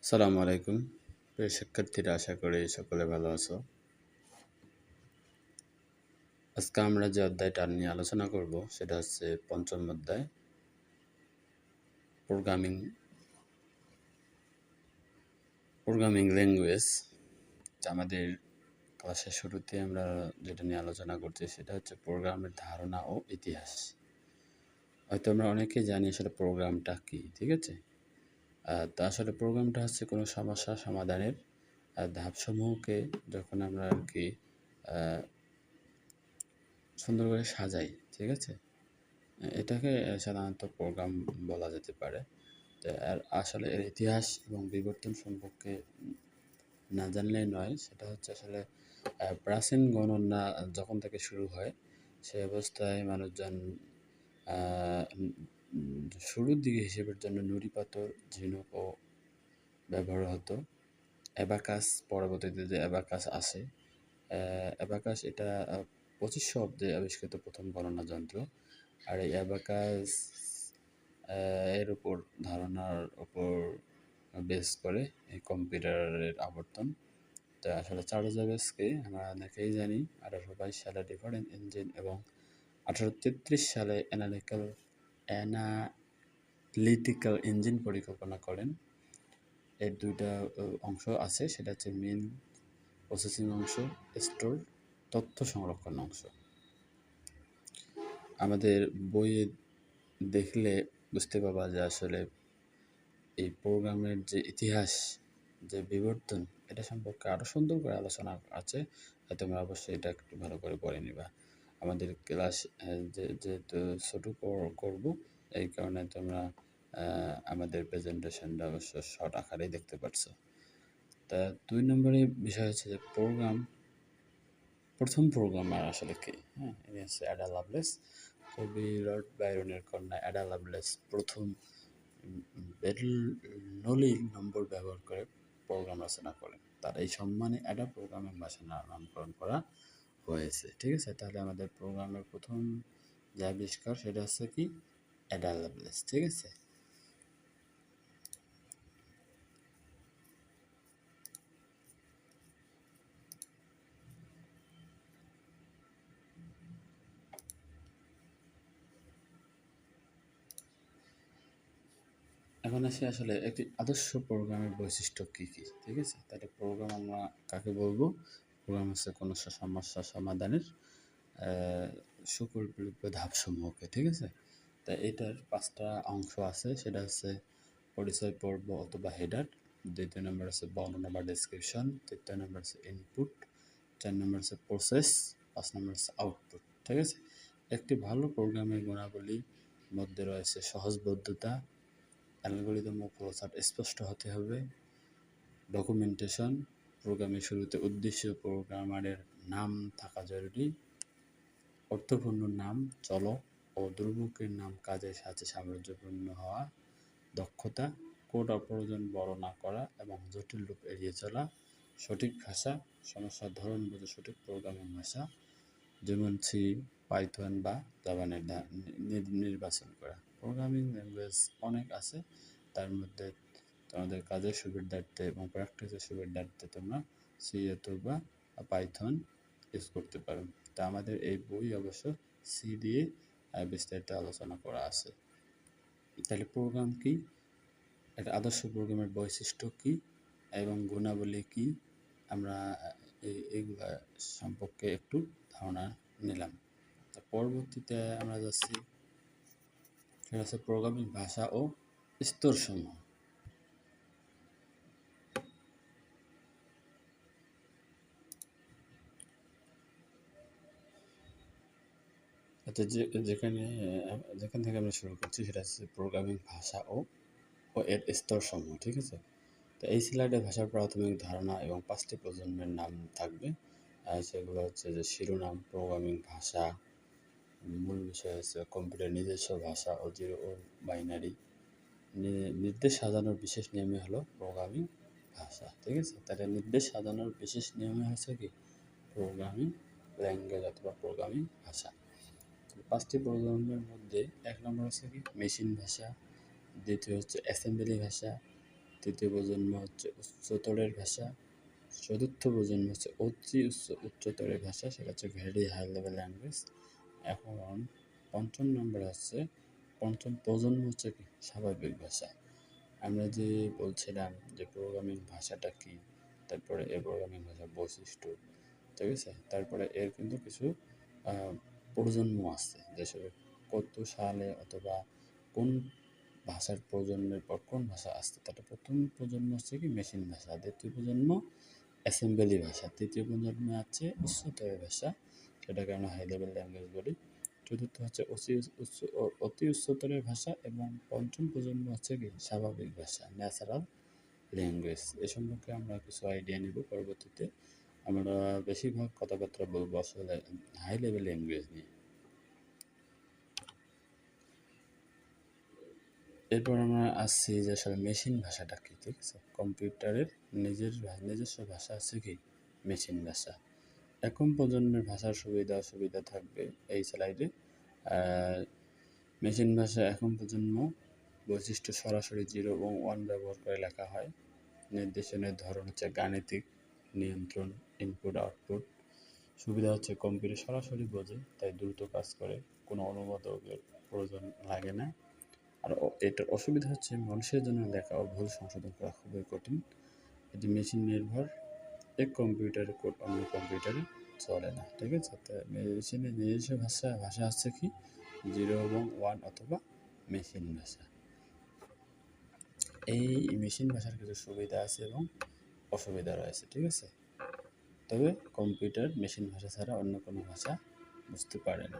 আসসালামু আলাইকুম। প্রিয় শিক্ষার্থীরা, আশা করি সকলে ভালো আছো। আজকে আমরা যে অধ্যায়টা নিয়ে আলোচনা করব সেটা হচ্ছে পঞ্চম অধ্যায়, প্রোগ্রামিং প্রোগ্রামিং ল্যাঙ্গুয়েজ। আমাদের ক্লাসের শুরুতে আমরা যেটা নিয়ে আলোচনা করছি সেটা হচ্ছে প্রোগ্রামের ধারণা ও ইতিহাস। হয়তো আমরা অনেকেই জানি আসলে প্রোগ্রামটা কী, ঠিক আছে? তো আসলে প্রোগ্রামটা হচ্ছে কোনো সমস্যা সমাধানের ধাপসমূহকে যখন আমরা আর কি সুন্দর করে সাজাই, ঠিক আছে? এটাকে সাধারণত প্রোগ্রাম বলা যেতে পারে। তো আর আসলে এর ইতিহাস এবং বিবর্তন সম্পর্কে না জানলেই নয়। সেটা হচ্ছে আসলে প্রাচীন গণনা যখন থেকে শুরু হয় সেই অবস্থায় মানুষজন শুরুর দিকে হিসেবের জন্য নুড়ি পাথর, ঝিনুক ও ব্যবহার হতো। অ্যাবাকাস, পরবর্তীতে যে অ্যাবাকাস আসে, অ্যাবাকাস এটা 2500 অব্দে আবিষ্কৃত প্রথম গণনা যন্ত্র। আর এই অ্যাবাকাস এর উপর ধারণার উপর বেস করে এই কম্পিউটারের আবর্তন। তো আসলে চার্লস ব্যাবেজকে আমরা অনেকেই জানি 1822 সালে ডিফারেন্ট ইঞ্জিন এবং 1833 সালে অ্যানালিটিক্যাল ইঞ্জিন পরিকল্পনা করেন। এর দুইটা অংশ আছে, সেটা হচ্ছে মেইন প্রসেসিং অংশ, স্টোর তথ্য সংরক্ষণ অংশ। আমাদের বইয়ে দেখলে বুঝতে পারবা যে আসলে এই প্রোগ্রামের যে ইতিহাস, যে বিবর্তন, এটা সম্পর্কে আরও সুন্দর করে আলোচনা আছে। তোমরা অবশ্যই এটা একটু ভালো করে পড়ে নিবা। আমাদের ক্লাস যেহেতু ছোটো করব, এই কারণে তোমরা আমাদের প্রেজেন্টেশনটা অবশ্য শর্ট আকারেই দেখতে পাচ্ছো। তা 2 নম্বরে বিষয় হচ্ছে যে প্রথম প্রোগ্রামার আসলে কে? হ্যাঁ, ইনি হচ্ছে অ্যাডা লাভলেস। কবি লর্ড বাইরনের কন্যা অ্যাডা লাভলেস প্রথম বেরনোলি নম্বর ব্যবহার করে প্রোগ্রাম রচনা করেন। তার এই সম্মানে অ্যাডা প্রোগ্রামিং ভাষা নামকরণ করা হয়েছে, ঠিক আছে? তাহলে আমাদের প্রোগ্রামের প্রথম যে আবিষ্কার সেটা হচ্ছে কি? অ্যাডা লাভলেস, ঠিক আছে? এখন আসি আসলে একটি আদর্শ প্রোগ্রামের বৈশিষ্ট্য কী কী, ঠিক আছে? তাহলে প্রোগ্রাম আমরা কাকে বলবো? প্রোগ্রাম হচ্ছে কোনো সমস্যা সমাধানের সুপরিকল্পিত ধাপসমূহকে, ঠিক আছে? তা এটার 5টা অংশ আছে, সেটা হচ্ছে পরিচয় পর্ব অথবা হেডার, 2 নম্বর আছে বর্ণনা বা ডেসক্রিপশন, 3 নম্বর আছে ইনপুট, 4 নম্বর আছে প্রসেস, 5 নম্বর আছে আউটপুট, ঠিক আছে? একটি ভালো প্রোগ্রামের গুণাবলীর মধ্যে রয়েছে সহজবোধ্যতা, অ্যালগরিদম ও ফ্লোচার্ট স্পষ্ট হতে হবে, ডকুমেন্টেশন, প্রোগ্রামের শুরুতে উদ্দেশ্য, প্রোগ্রামারের নাম থাকা জরুরি, অর্থপূর্ণ নাম, চলক ও দুর্ভোগের নাম কাজের সাথে সামঞ্জস্যপূর্ণ হওয়া, দক্ষতা, কোড অপ্রয়োজন বড় না করা এবং জটিল রূপ এড়িয়ে চলা, সঠিক ভাষা, সমস্যার ধরন বুঝে সঠিক প্রোগ্রামিং ভাষা যেমন সি, পাইথন বা জাভা নির্বাচন করা। প্রোগ্রামিং ল্যাঙ্গুয়েজ অনেক আছে, তার মধ্যে তোমাদের কাজের সুবিধার্থে এবং প্র্যাকটিসের সুবিধার্থে তোমরা সি অথবা পাইথন ইউজ করতে পারো। তা আমাদের এই বই অবশ্য সি দিয়ে বিস্তারিত আলোচনা করা আছে। তাহলে প্রোগ্রাম কি, একটা আদর্শ প্রোগ্রামের বৈশিষ্ট্য কি এবং গুণাবলী কি, আমরা এইগুলা সম্পর্কে একটু ধারণা নিলাম। তা পরবর্তীতে আমরা যাচ্ছি, সেটা হচ্ছে প্রোগ্রামিং ভাষা ও স্তরসমূহ। আচ্ছা, যেখান থেকে আমরা শুরু করছি সেটা হচ্ছে প্রোগ্রামিং ভাষা ও এর স্তরসমূহ, ঠিক আছে? তো এই স্লাইডে ভাষার প্রাথমিক ধারণা এবং 5টি প্রজন্মের নাম থাকবে। সেগুলো হচ্ছে যে শিরোনাম, প্রোগ্রামিং ভাষা, মূল বিষয় হচ্ছে কম্পিউটার নিজস্ব ভাষা ও জিরো ও বাইনারি, নির্দেশ সাজানোর বিশেষ নিয়মই হলো প্রোগ্রামিং ভাষা, ঠিক আছে? তাহলে নির্দেশ সাজানোর বিশেষ নিয়মই হচ্ছে কি? প্রোগ্রামিং ল্যাঙ্গুয়েজ অথবা প্রোগ্রামিং ভাষা। 5টি প্রজন্মের মধ্যে 1 নম্বর হচ্ছে কি? মেশিন ভাষা, দ্বিতীয় হচ্ছে অ্যাসেম্বলি ভাষা, তৃতীয় প্রজন্ম হচ্ছে উচ্চতরের ভাষা, চতুর্থ প্রজন্ম হচ্ছে উচ্চতরের ভাষা, সেটা হচ্ছে ভেরি হাই লেভেল ল্যাঙ্গুয়েজ। এখন পঞ্চম নম্বর হচ্ছে পঞ্চম প্রজন্ম হচ্ছে কি স্বাভাবিক ভাষা। আমরা যে বলছিলাম যে প্রোগ্রামিং ভাষাটা কি, তারপরে এই প্রোগ্রামিং ভাষার বৈশিষ্ট্য, ঠিক আছে, তারপরে এর কিন্তু কিছু প্রজন্ম আছে, যেসব কত সালে অথবা কোন ভাষার প্রজন্মের পর কোন ভাষা আসছে। তার প্রথম প্রজন্ম হচ্ছে কি মেশিন ভাষা, দ্বিতীয় প্রজন্ম অ্যাসেম্বলি ভাষা, তৃতীয় প্রজন্মে আছে উচ্চতর ভাষা, সেটাকে আমরা হাই লেভেল ল্যাঙ্গুয়েজ বলি। চতুর্থ হচ্ছে অতি উচ্চতরের ভাষা, এবং পঞ্চম প্রজন্ম হচ্ছে কি স্বাভাবিক ভাষা, ন্যাচারাল ল্যাঙ্গুয়েজ। এ সম্পর্কে আমরা কিছু আইডিয়া নেব পরবর্তীতে। আমরা বেশিরভাগ কথাবার্তা বলবো আসলে হাই লেভেল ল্যাঙ্গুয়েজ নিয়ে। এরপর আমরা আসছি যে আসলে মেশিন ভাষাটা কি, ঠিক আছে। কম্পিউটারের নিজস্ব ভাষা আছে কি মেশিন ভাষা। এখন প্রজন্মের ভাষার সুবিধা অসুবিধা থাকবে এই স্লাইডে। মেশিন ভাষা এখন প্রজন্ম বৈশিষ্ট্য সরাসরি 0 এবং 1 ব্যবহার করে লেখা হয়। নির্দেশনের ধরন হচ্ছে গাণিতিক নিয়ন্ত্রণ, ইনপুট আউটপুট। সুবিধা হচ্ছে কম্পিউটার সরাসরি বোঝে, তাই দ্রুত কাজ করে, কোনো অনুবাদকের প্রয়োজন লাগে না। আর এটার অসুবিধা হচ্ছে মানুষের জন্য লেখা ও ভুল সংশোধন করা খুবই কঠিন। এটি মেশিন নির্ভর, এক কম্পিউটারের কোড অন্য কম্পিউটারে চলে না, ঠিক আছে। তো মেশিনের নিজস্ব ভাষা হচ্ছে কি 0 এবং 1 অথবা মেশিন ভাষা। এই মেশিন ভাষার কিছু সুবিধা আছে এবং অসুবিধা রয়েছে, ঠিক আছে। তবে কম্পিউটার মেশিন ভাষা ছাড়া অন্য কোনো ভাষা বুঝতে পারে না।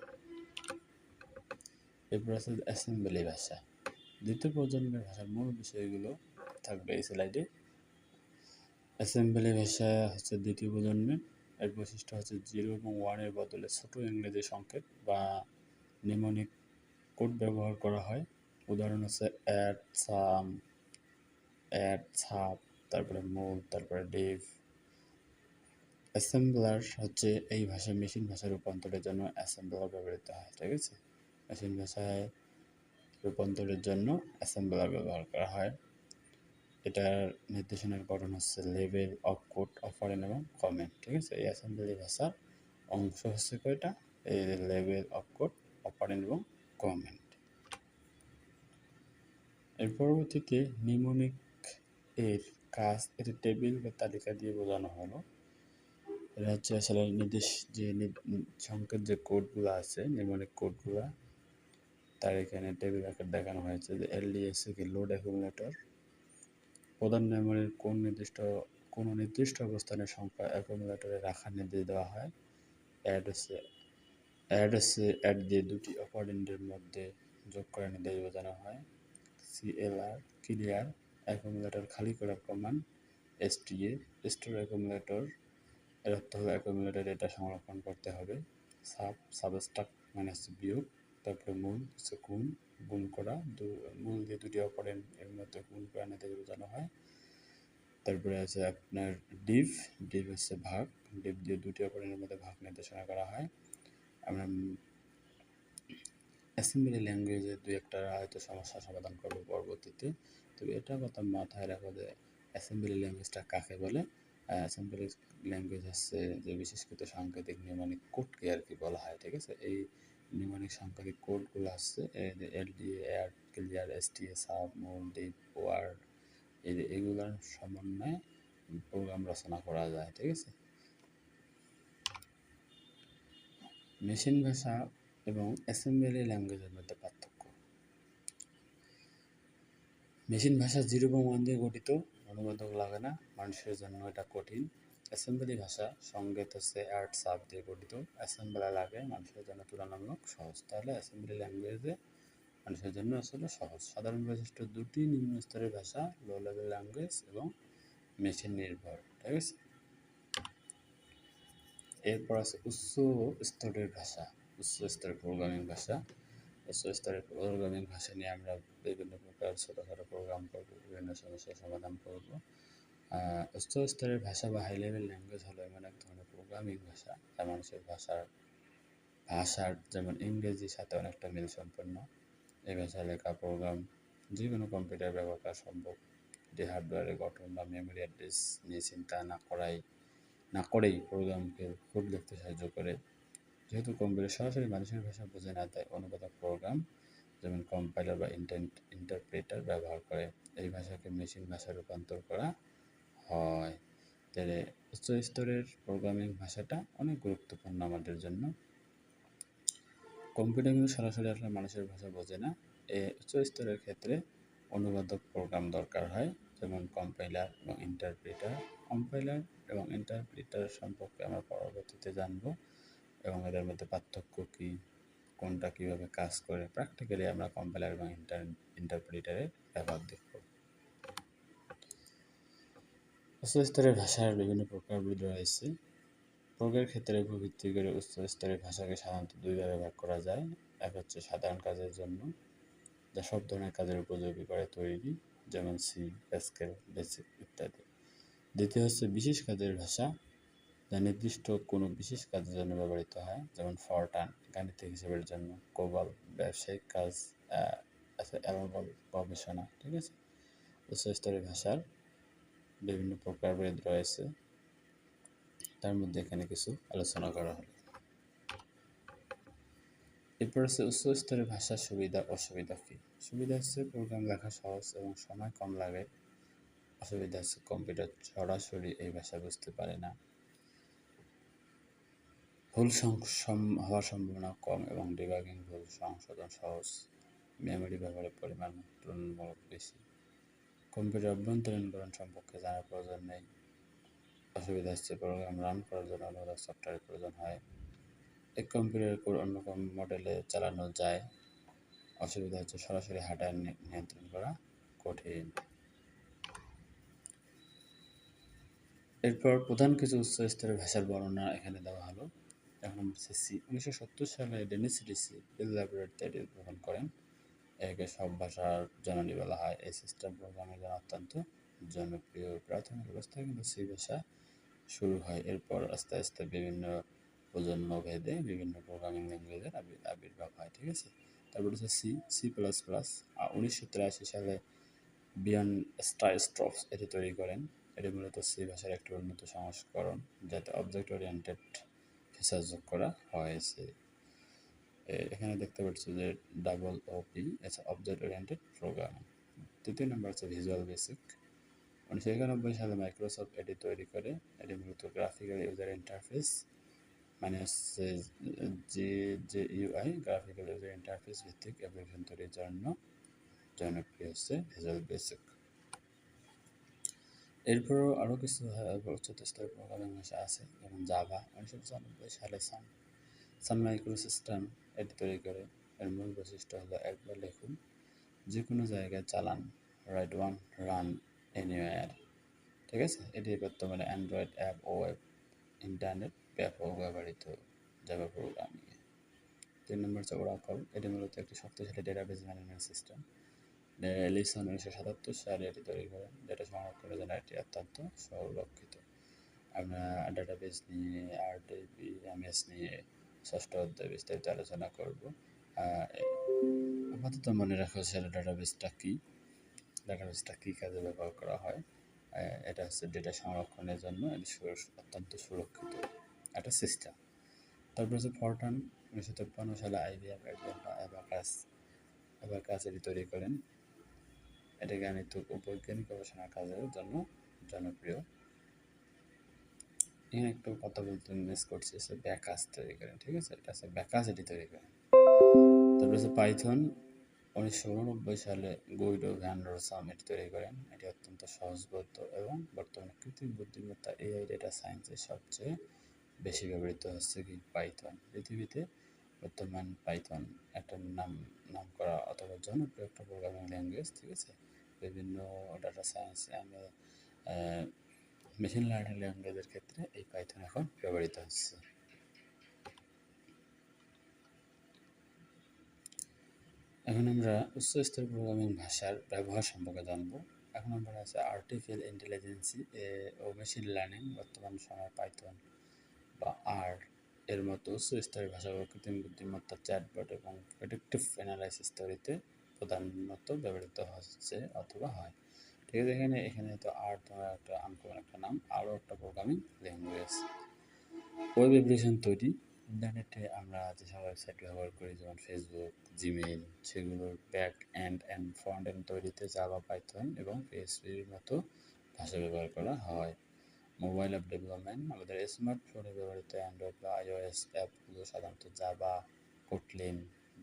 এরপর আছে অ্যাসেম্বলি ভাষা। দ্বিতীয় প্রজন্মের ভাষার মূল বিষয়গুলো থাকবে এই স্লাইডে। অ্যাসেম্বলি ভাষা হচ্ছে দ্বিতীয় প্রজন্মের, এর বৈশিষ্ট্য হচ্ছে 0 এবং 1 এর বদলে ছোট ইংরেজি সংকেত বা নিমোনিক কোড ব্যবহার করা হয়। উদাহরণ হচ্ছে অ্যাড, সাব, তারপরে মুভ, তারপরে ডিভ। অ্যাসেম্বলার হচ্ছে এই ভাষায় মেশিন ভাষার রূপান্তরের জন্য অ্যাসেম্বলার ব্যবহৃত হয়, ঠিক আছে। মেশিন ভাষায় রূপান্তরের জন্য অ্যাসেম্বলার ব্যবহার করা হয়। এটার নির্দেশনার গঠন হচ্ছে লেভেল অফ কোড, অপারেন্ড এবং কমেন্ট, ঠিক আছে। এই অ্যাসেম্বলি ভাষার অংশ হচ্ছে কয়টা, এই লেভেল অফ কোড, অপারেন্ড এবং কমেন্ট। এর পরবর্তীতে নিমোনিক এর কাজ, এটি টেবিল বা তালিকা দিয়ে বোঝানো হলো। এটা হচ্ছে আসলে সংকেত যে কোডগুলো আছে, নিমোনিক কোডগুলো, তার এখানে টেবিল আকার দেখানো হয়েছে। যে এলডিএস কি লোড অ্যাকুমুলেটর, প্রধান মেমোরির কোনো নির্দিষ্ট অবস্থানের সংখ্যা অ্যাকুমুলেটরে রাখার নির্দেশ দেওয়া হয়। অ্যাড দিয়ে দুটি অপারেন্ডের মধ্যে যোগ করার নির্দেশ বোঝানো হয়। সিএলআর ক্লিয়ার, অ্যাকুমুলেটর খালি করার কমান্ড। এসটিএ স্টোর অ্যাকুমুলেটর, এর অর্থ হলো অ্যাকুমুলেটর ডেটা সংরক্ষণ করতে হবে। সাবস্ট্রাক্ট মানে হচ্ছে বিয়োগ, তারপরে মূল হচ্ছে গুণ করা, মূল দিয়ে দুটি অপারেন্ড এর মধ্যে গুণ করা নির্দেশ বোঝানো হয়। তারপরে আছে আপনার ডিভ হচ্ছে ভাগ, ডিভ দিয়ে দুটি অপারেন্ডের মধ্যে ভাগ নির্দেশনা করা হয়। আমরা অ্যাসেম্বলি ল্যাঙ্গুয়েজে দুই একটা হয়তো সমস্যা সমাধান করবো পরবর্তীতে। তো এটা কথা মাথায় রাখো যে অ্যাসেম্বলি ল্যাঙ্গুয়েজটা কাকে বলে। অ্যাসেম্বলি ল্যাঙ্গুয়েজ হচ্ছে যে বিশেষকৃত সাংকেতিক নিউমানিক কোডকে আর কি বলা হয়, ঠিক আছে। এই নিউমানিক সাংকেতিক কোডগুলো হচ্ছে LDA, add, clear, STA, sub, move, div, word, এগুলোর সমন্বয়ে প্রোগ্রাম রচনা করা যায়, ঠিক আছে। মেশিন ভাষা এবং অ্যাসেম্বলি ল্যাঙ্গুয়েজের মধ্যে পার্থক্য। মেশিন ভাষা 0 এবং 1 দিয়ে গঠিত, অনুবাদক লাগে না, মানুষের জন্য এটা কঠিন। অ্যাসেম্বলি ভাষা সংকেত হচ্ছে অ্যাড, সাব দিয়ে গঠিত, অ্যাসেম্বলার লাগে, মানুষের জন্য তুলনামূলক সহজ। তাহলে অ্যাসেম্বলি ল্যাঙ্গুয়েজে মানুষের জন্য আসলে সহজ। সাধারণ বৈশিষ্ট্য দুটি নিম্ন স্তরের ভাষা, লো লেভেল ল্যাঙ্গুয়েজ এবং মেশিন নির্ভর, ঠিক আছে। এরপর আছে উচ্চ স্তরের ভাষা, উচ্চ স্তরের প্রোগ্রামিং ভাষা। উচ্চ স্তরের প্রোগ্রামিং ভাষা নিয়ে আমরা বিভিন্ন প্রকার ছোটোখাটো প্রোগ্রাম করবো, বিভিন্ন সমস্যার সমাধান করবো। উচ্চ স্তরের ভাষা বা হাই লেভেল ল্যাঙ্গুয়েজ হলো এমন এক ধরনের প্রোগ্রামিং ভাষা যা মানুষের ভাষার যেমন ইংরেজির সাথে অনেকটা মিল সম্পন্ন। এই ভাষায় লেখা প্রোগ্রাম যে কোনো কম্পিউটার ব্যবহার করা সম্ভব। যে হার্ডওয়্যারের গঠন বা মেমোরি অ্যাড্রেস নিয়ে চিন্তা না করেই প্রোগ্রামকে কোড লিখতে সাহায্য করে। যেহেতু কম্পিউটার সরাসরি মানুষের ভাষা বোঝে না, তাই অনুবাদক প্রোগ্রাম যেমন কম্পাইলার বা ইন্টারপ্রেটার ব্যবহার করে এই ভাষাকে মেশিন ভাষায় রূপান্তর করা হয়। তাহলে উচ্চ স্তরের প্রোগ্রামিং ভাষাটা অনেক গুরুত্বপূর্ণ আমাদের জন্য। কম্পিউটার কিন্তু সরাসরি আসলে মানুষের ভাষা বোঝে না, উচ্চ স্তরের ক্ষেত্রে অনুবাদক প্রোগ্রাম দরকার হয়, যেমন কম্পাইলার এবং ইন্টারপ্রিটার সম্পর্কে আমরা পরবর্তীতে জানবো এবং এদের মধ্যে পার্থক্য কী, কোনটা কীভাবে কাজ করে। প্র্যাকটিক্যালি আমরা কম্পাইলার এবং ইন্টারপ্রিটারের ব্যবহার দেখব। উচ্চ স্তরের ভাষার বিভিন্ন প্রকারভেদ রয়েছে। প্রয়োগের ক্ষেত্রের উপর ভিত্তি করে উচ্চ স্তরের ভাষাকে সাধারণত দুই ভাগে ভাগ করা যায়। এক হচ্ছে সাধারণ কাজের জন্য, যা সব ধরনের কাজের উপযোগী করে তৈরি, যেমন সি, প্যাসকেল, বেসিক ইত্যাদি। দ্বিতীয় হচ্ছে বিশেষ কাজের ভাষা, যা নির্দিষ্ট কোনো বিশেষ কাজের জন্য ব্যবহৃত হয়, যেমন ফরটান গাণিতিক হিসাবের জন্য, কোবাল ব্যবসায়িক কাজ, অ্যালগল গবেষণা। ঠিক আছে। উচ্চ স্তরের ভাষার বিভিন্ন প্রকারভেদ রয়েছে, তার মধ্যে এখানে কিছু আলোচনা করা হলো। এরপর হচ্ছে উচ্চ স্তরের ভাষার সুবিধা অসুবিধা কী। সুবিধা হচ্ছে প্রোগ্রাম লেখা সহজ এবং সময় কম লাগে। অসুবিধা হচ্ছে কম্পিউটার সরাসরি এই ভাষা বুঝতে পারে না, ভুল হওয়ার সম্ভাবনা কম এবং ডিবাগিং ভুল সংশোধন সহজ, মেমোরি ব্যবহারের পরিমাণ তুলনামূলক বেশি, কম্পিউটার অভ্যন্তরীণকরণ সম্পর্কে জানার প্রয়োজন নেই। অসুবিধা হচ্ছে প্রোগ্রাম রান করার জন্য অনুবাদক সফটওয়্যারের প্রয়োজন হয়, এক কম্পিউটারের কোড অন্য মডেলে চালানো যায়। অসুবিধা হচ্ছে সরাসরি হার্ডওয়্যার নিয়ন্ত্রণ করা কঠিন। এরপর প্রধান কিছু উচ্চ স্তরের ভাষার বর্ণনা এখানে দেওয়া হলো। এখন হচ্ছে সি। 1970 সালে ডেনিস রিসি বেল ল্যাবরেটরিতে এটি উদ্ভাবন করেন। একে সব ভাষার জননী বলা হয়। এই সিস্টেম প্রোগ্রামের জন্য অত্যন্ত জনপ্রিয়। প্রাথমিক অবস্থায় কিন্তু সি ভাষা শুরু হয়, এরপর আস্তে আস্তে বিভিন্ন প্রজন্ম ভেদে বিভিন্ন প্রোগ্রামিং ল্যাঙ্গুয়েজের আবির্ভাব হয়। ঠিক আছে। তারপর হচ্ছে সি++। 1983 সালে বিয়ন স্ট্রাউস এটি তৈরি করেন। এটি মূলত সি ভাষার একটি উন্নত সংস্করণ, যাতে অবজেক্ট ওরিয়েন্টেড ফিচার যোগ করা হয়েছে। এখানে দেখতে পাচ্ছি যে OOP, অবজেক্ট ওরিয়েন্টেড প্রোগ্রামিং। তৃতীয় নম্বর হচ্ছে ভিজুয়াল বেসিক। 1991 সালে মাইক্রোসফট এটি তৈরি করে। এটি মূলত গ্রাফিক্যাল ইউজার ইন্টারফেস, মানে হচ্ছে GUI, গ্রাফিক্যাল ইউজার ইন্টারফেস ভিত্তিক অ্যাপ্লিকেশন তৈরির জন্য জনপ্রিয় হচ্ছে ভিজুয়াল বেসিক। এরপরও আরও কিছু উচ্চতর স্তরের প্রোগ্রামিং ভাষা আছে, যেমন জাভা। 1995 সালে সান মাইক্রোসিস্টেম এটি তৈরি করে। এর মূল বৈশিষ্ট্য হলো একবার লিখুন, যে কোনো জায়গায় চালান, রান এনিওয়্যার। ঠিক আছে। এটি বর্তমানে অ্যান্ড্রয়েড অ্যাপ ও ওয়েব ইন্টারনেট ব্যাপক ব্যবহৃত জাভা প্রোগ্রামিংয়ে। 3 নম্বর হচ্ছে ওরাকল। এটি মূলত একটি শক্তিশালী ডেটাবেজ ম্যানেজমেন্ট সিস্টেম। এলিসন 1977 সালে এটি তৈরি করেন। ডেটা সংরক্ষণের জন্য এটি অত্যন্ত সুরক্ষিত। আমরা ডাটাবেজ নিয়ে, RDBMS নিয়ে ষষ্ঠ অধ্যায়ে বিস্তারিত আলোচনা করব। আপাতত মনে রাখা হচ্ছে ডাটাবেজটা কী কাজে ব্যবহার করা হয়। এটা হচ্ছে ডেটা সংরক্ষণের জন্য এটি অত্যন্ত সুরক্ষিত একটা সিস্টেম। তারপর হচ্ছে ফরটান। 1953 সালে IBM অ্যাবাকাস এটি তৈরি করেন। এটি গাণিতিক ও বৈজ্ঞানিক গবেষণার কাজের জন্য জনপ্রিয়। এখানে একটু কথা বলতে মিস করছি, ব্যাকাস তৈরি করেন। ঠিক আছে। এটা হচ্ছে ব্যাকাস এটি তৈরি করেন। তারপর হচ্ছে পাইথন। 1989 সালে গুইডো ভ্যান রোসাম এটি তৈরি করেন। এটি অত্যন্ত সহজবোধ্য এবং বর্তমানে কৃত্রিম বুদ্ধিমত্তা AI ডেটা সায়েন্সের সবচেয়ে বেশি ব্যবহৃত হচ্ছে কি পাইথন। পৃথিবীতে বর্তমান পাইথন একটা নাম করা অথবা জনপ্রিয় একটা প্রোগ্রামিং ল্যাঙ্গুয়েজ। ঠিক আছে। বিভিন্ন ডাটা সায়েন্স মেশিন লার্নিং ল্যাঙ্গুয়েজের ক্ষেত্রে এই পাইথন এখন ব্যবহৃত হচ্ছে। এখন আমরা উচ্চ স্তরের প্রোগ্রামিং ভাষার ব্যবহার সম্পর্কে জানব। এখন আমরা আছে আর্টিফিশিয়াল ইন্টেলিজেন্সি ও মেশিন লার্নিং। বর্তমান সময়ে পাইথন বা এর মতো উচ্চ স্তরের ভাষা ও কৃত্রিম বুদ্ধিমত্তা, চ্যাটবট এবং প্রেডিক্টিভ অ্যানালাইসিস তৈরিতে প্রধানত ব্যবহৃত হচ্ছে অথবা হয়। ঠিক ঠিক আছে। এখানে এখানে তো আর তোমার একটা আনকমন একটা নাম, আরও একটা প্রোগ্রামিং ল্যাঙ্গুয়েজ। ওয়েব অ্যাপ্লিকেশন তৈরি, ইন্টারনেটে আমরা যেসব ওয়েবসাইট ব্যবহার করি যেমন ফেসবুক, জিমেইল, সেগুলোর back end and front end তৈরিতে জাভা, পাইথন এবং পিএইচপির মতো ভাষা ব্যবহার করা হয়। মোবাইল অ্যাপ ডেভেলপমেন্ট, আমাদের স্মার্টফোনে ব্যবহৃত অ্যান্ড্রয়েড বা আইওএস অ্যাপগুলো সাধারণত জাভা, কোটলিন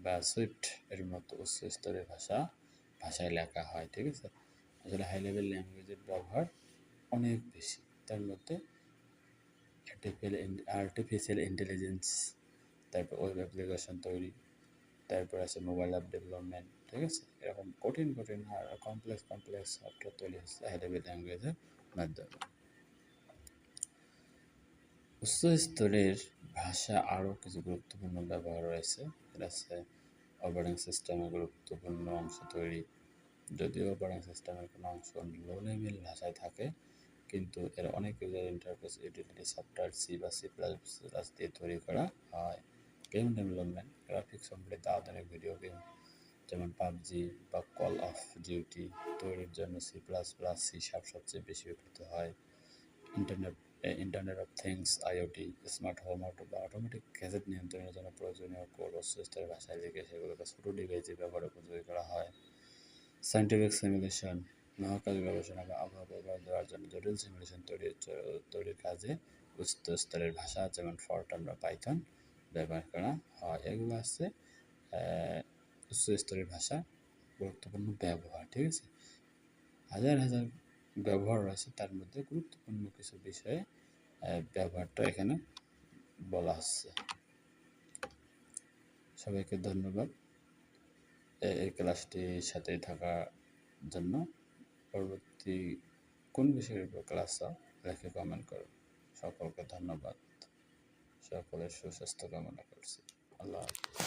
বা সুইফট এর মতো উচ্চ স্তরের ভাষায় লেখা হয়। ঠিক আছে। আসলে হাই লেভেল ল্যাঙ্গুয়েজের ব্যবহার অনেক বেশি, তার মধ্যে আর্টিফিশিয়াল ইন্টেলিজেন্স, তারপর ওয়েব অ্যাপ্লিকেশন তৈরি, তারপর আছে মোবাইল অ্যাপ ডেভেলপমেন্ট। ঠিক আছে। এরকম কঠিন কঠিন আর কমপ্লেক্স সফটওয়্যার তৈরি হচ্ছে হাই লেভেল ল্যাঙ্গুয়েজের মাধ্যমে। উচ্চ স্তরের ভাষা আরও কিছু গুরুত্বপূর্ণ ব্যবহার রয়েছে। এটা হচ্ছে অপারেটিং সিস্টেমের গুরুত্বপূর্ণ অংশ তৈরি। যদিও অপারেটিং সিস্টেমের কোনো অংশ লো লেভেল ভাষায় থাকে, কিন্তু এর অনেক user interface utility software C বা সি প্লাস প্লাস দিয়ে তৈরি করা হয়। গেম ডেভেলপমেন্ট, গ্রাফিক্স সম্বলিত আধুনিক ভিডিও গেম যেমন পাবজি বা কল অফ ডিউটি তৈরির জন্য C plus plus C sharp সবচেয়ে বেশি ব্যবহৃত হয়। Internet internet of things IoT, smart home বা অটোমেটিক গ্যাজেট নিয়ন্ত্রণের জন্য প্রয়োজনীয় কোড উচ্চ স্তরের ভাষায় লিখে সেগুলোকে ছোটো ডিভাইসে ব্যবহার উপযোগী করা হয়। সায়েন্টিফিক সিমুলেশন, মহাকাশ গবেষণা বা আবহাওয়া পূর্বাভাস দেওয়ার জন্য জটিল সিমুলেশন তৈরির কাজে উচ্চ স্তরের ভাষা যেমন ফরট্রান বা পাইথন ব্যবহার করা হয়। এগুলো হচ্ছে উচ্চ স্তরের ভাষা গুরুত্বপূর্ণ ব্যবহার। ঠিক আছে। হাজার হাজার ব্যবহার রয়েছে, তার মধ্যে গুরুত্বপূর্ণ কিছু বিষয়ে ব্যবহারটা এখানে বলা হচ্ছে। সবাইকে ধন্যবাদ এই ক্লাসটির সাথে থাকার জন্য। পরবর্তী কোন বিষয়ের উপর ক্লাস চাও লেখে কমেন্ট করো। সকলকে ধন্যবাদ, সকলের সুস্বাস্থ্য কামনা করছি। আল্লাহ হাফেজ।